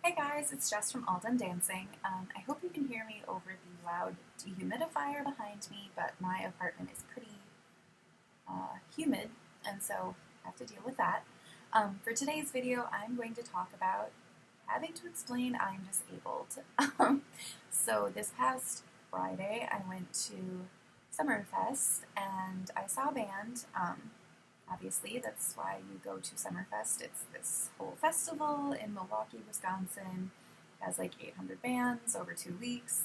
Hey guys, it's Jess from All Done Dancing. I hope you can hear me over the loud dehumidifier behind me, but my apartment is pretty humid, and so I have to deal with that. For today's video, I'm going to talk about having to explain I'm disabled. So this past Friday, I went to Summerfest and I saw a band. Obviously, that's why you go to Summerfest. It's this whole festival in Milwaukee, Wisconsin. It has like 800 bands over 2 weeks,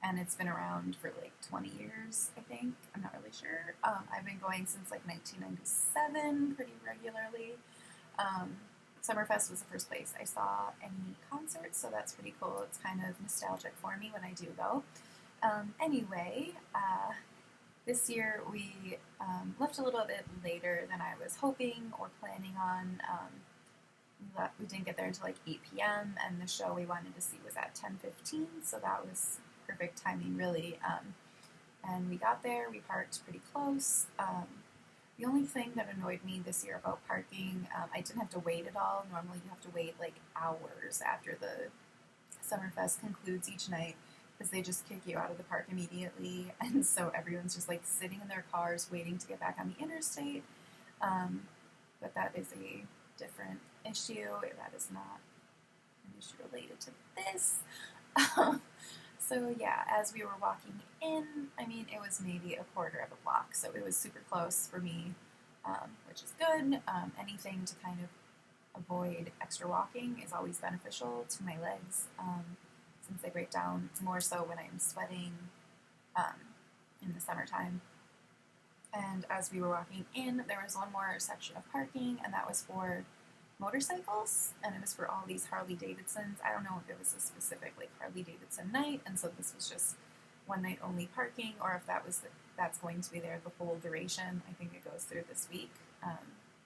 and it's been around for like 20 years, I think. I'm not really sure. I've been going since like 1997 pretty regularly. Summerfest was the first place I saw any concerts, so that's pretty cool. It's kind of nostalgic for me when I do go. Anyway, this year we left a little bit later than I was hoping or planning on. We didn't get there until like 8 p.m. and the show we wanted to see was at 10:15, so that was perfect timing, really. And we got there, we parked pretty close. The only thing that annoyed me this year about parking, I didn't have to wait at all. Normally you have to wait like hours after the Summerfest concludes each night, because they just kick you out of the park immediately, and so everyone's just like sitting in their cars waiting to get back on the interstate. But that is a different issue. That is not an issue related to this. So yeah, as we were walking in, I mean, it was maybe a quarter of a block, so it was super close for me, which is good. Anything to kind of avoid extra walking is always beneficial to my legs. Since they break down more so when I'm sweating in the summertime. And as we were walking in, there was one more section of parking, and that was for motorcycles, and it was for all these Harley Davidsons. I don't know if it was a specific like Harley Davidson night, and so this was just one night only parking, or if that's going to be there the whole duration. I think it goes through this week,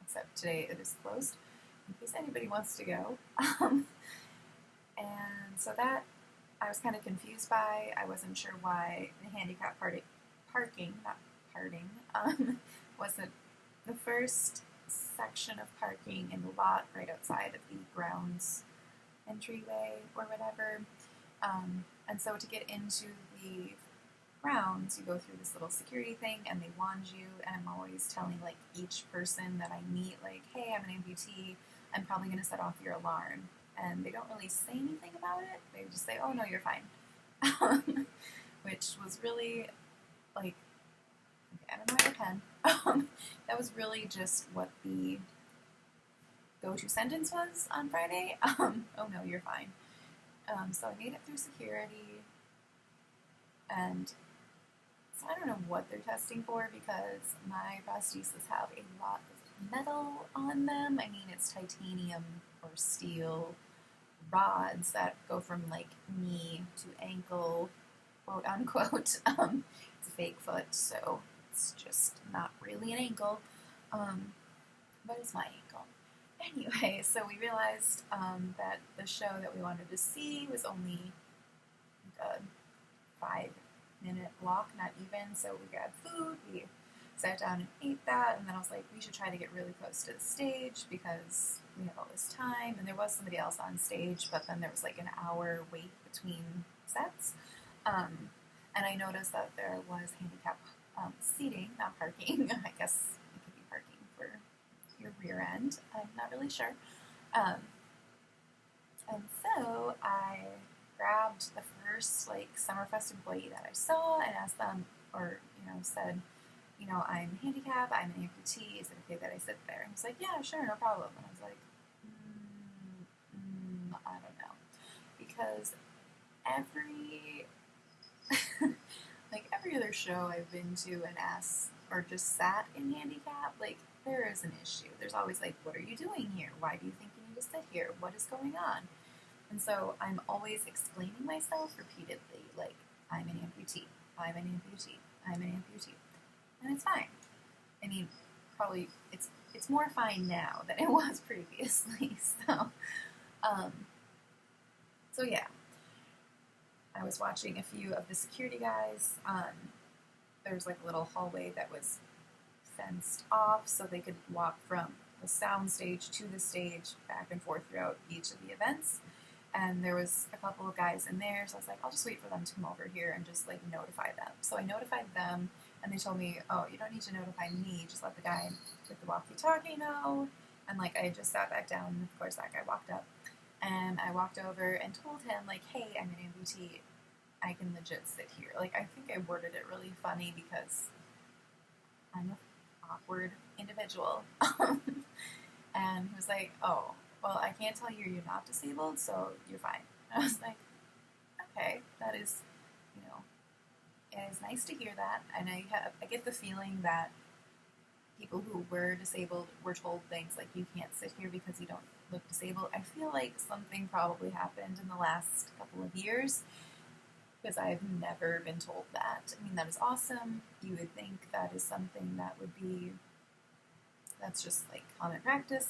except today it is closed, in case anybody wants to go. And so that I was kind of confused by. I wasn't sure why the handicap parking, not parting, wasn't the first section of parking in the lot right outside of the grounds entryway or whatever. And so to get into the grounds, you go through this little security thing and they wand you, and I'm always telling like each person that I meet, like, hey, I'm an amputee, I'm probably going to set off your alarm. And they don't really say anything about it. They just say, oh, no, you're fine. Which was really, like, okay, I don't know why I have a pen. That was really just what the go-to sentence was on Friday. Oh, no, you're fine. So I made it through security. And so I don't know what they're testing for, because my prostheses have a lot of metal on them. I mean, it's titanium or steel rods that go from like knee to ankle, quote unquote. It's a fake foot, so it's just not really an ankle, but it's my ankle. Anyway, so we realized that the show that we wanted to see was only a 5-minute walk, not even. So we grabbed food, we sat down and ate that, and then I was like, we should try to get really close to the stage because we have all this time. And there was somebody else on stage, but then there was like an hour wait between sets. And I noticed that there was handicap seating, not parking. I guess it could be parking for your rear end. I'm not really sure. And so I grabbed the first like Summerfest employee that I saw and asked them, or said, I'm handicapped, I'm an amputee, is it okay that I sit there? And he's like, yeah, sure, no problem. And I was like, I don't know. Because every other show I've been to and asked, or just sat in handicap, like, there is an issue. There's always like, what are you doing here? Why do you think you need to sit here? What is going on? And so I'm always explaining myself repeatedly, like, I'm an amputee, I'm an amputee, I'm an amputee. And it's fine. I mean, probably it's more fine now than it was previously. So yeah, I was watching a few of the security guys. There's like a little hallway that was fenced off so they could walk from the sound stage to the stage, back and forth throughout each of the events. And there was a couple of guys in there, so I was like, I'll just wait for them to come over here and just like notify them. So I notified them, and they told me, oh, you don't need to notify me, just let the guy with the walkie-talkie know. And like I just sat back down, and of course that guy walked up, and I walked over and told him like, hey, I'm an amputee, I can legit sit here. Like I think I worded it really funny because I'm an awkward individual. And he was like, oh, well, I can't tell you you're not disabled, so you're fine. And I was like, okay, that is, you know, it is nice to hear that. And I get the feeling that people who were disabled were told things like, you can't sit here because you don't look disabled. I feel like something probably happened in the last couple of years because I've never been told that. I mean, that is awesome. You would think that is something that would be, that's just like common practice.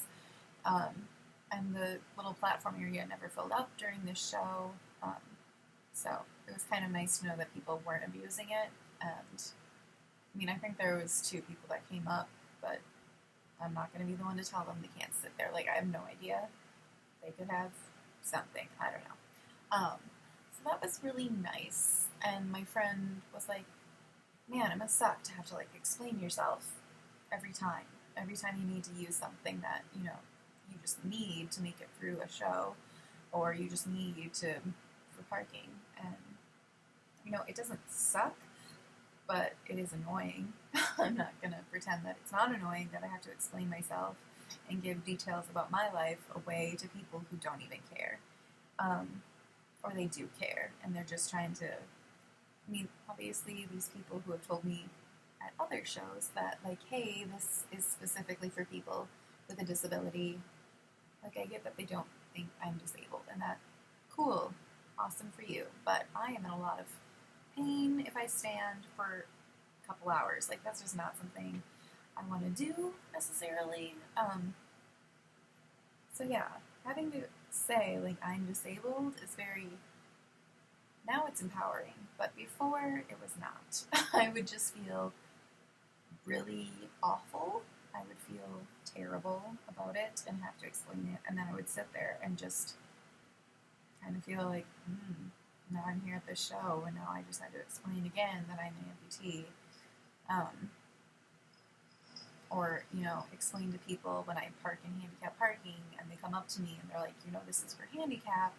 And the little platform area never filled up during this show. So it was kind of nice to know that people weren't abusing it. And I mean, I think there was 2 people that came up, but I'm not going to be the one to tell them they can't sit there. Like, I have no idea. They could have something. I don't know. So that was really nice. And my friend was like, man, it must suck to have to, like, explain yourself every time. Every time you need to use something that, you know, you just need to make it through a show, or you just need to for parking. And, you know, it doesn't suck, but it is annoying. I'm not going to pretend that it's not annoying that I have to explain myself and give details about my life away to people who don't even care. Or they do care, and they're just trying to, I mean, obviously these people who have told me at other shows that, like, hey, this is specifically for people with a disability, like, I get that they don't think I'm disabled, and that, cool, awesome for you, but I am in a lot of pain if I stand for a couple hours. Like, that's just not something I want to do, necessarily. So yeah, having to say, like, I'm disabled is very, now it's empowering, but before it was not. I would just feel really awful. I would feel terrible about it and have to explain it, and then I would sit there and just kind of feel like, now I'm here at this show, and now I just had to explain again that I'm an amputee. Or, you know, explain to people when I park in handicap parking, and they come up to me and they're like, you know, this is for handicap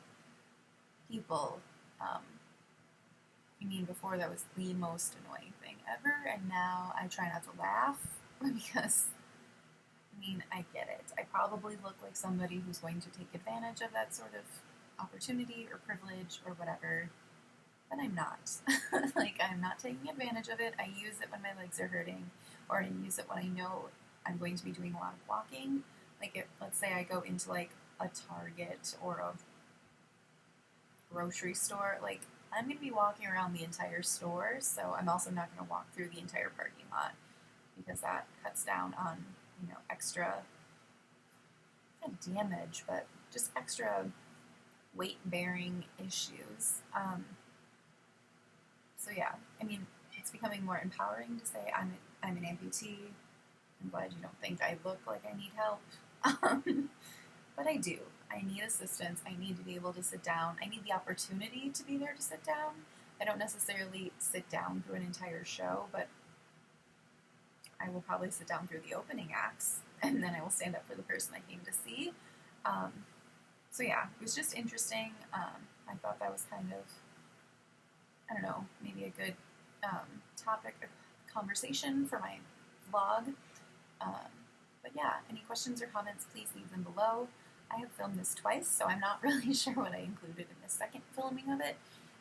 people. I mean, before that was the most annoying thing ever, and now I try not to laugh because, I mean, I get it. I probably look like somebody who's going to take advantage of that sort of opportunity or privilege or whatever, but I'm not. Like, I'm not taking advantage of it. I use it when my legs are hurting, or I use it when I know I'm going to be doing a lot of walking. Like, if, let's say I go into, like, a Target or a grocery store, like, I'm going to be walking around the entire store, so I'm also not going to walk through the entire parking lot, because that cuts down on, you know, extra, not damage, but just extra weight-bearing issues. So yeah, I mean, it's becoming more empowering to say I'm an amputee. I'm glad you don't think I look like I need help. But I do. I need assistance. I need to be able to sit down. I need the opportunity to be there to sit down. I don't necessarily sit down through an entire show, but I will probably sit down through the opening acts, and then I will stand up for the person I came to see. So yeah, it was just interesting. I thought that was kind of, I don't know, maybe a good topic of conversation for my vlog. But yeah, any questions or comments, please leave them below. I have filmed this twice, so I'm not really sure what I included in the second filming of it,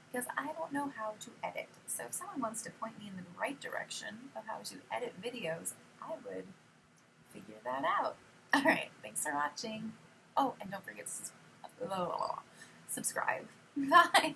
because I don't know how to edit. So if someone wants to point me in the right direction of how to edit videos, I would figure that out. Alright, thanks for watching. Oh, and don't forget to subscribe. Bye!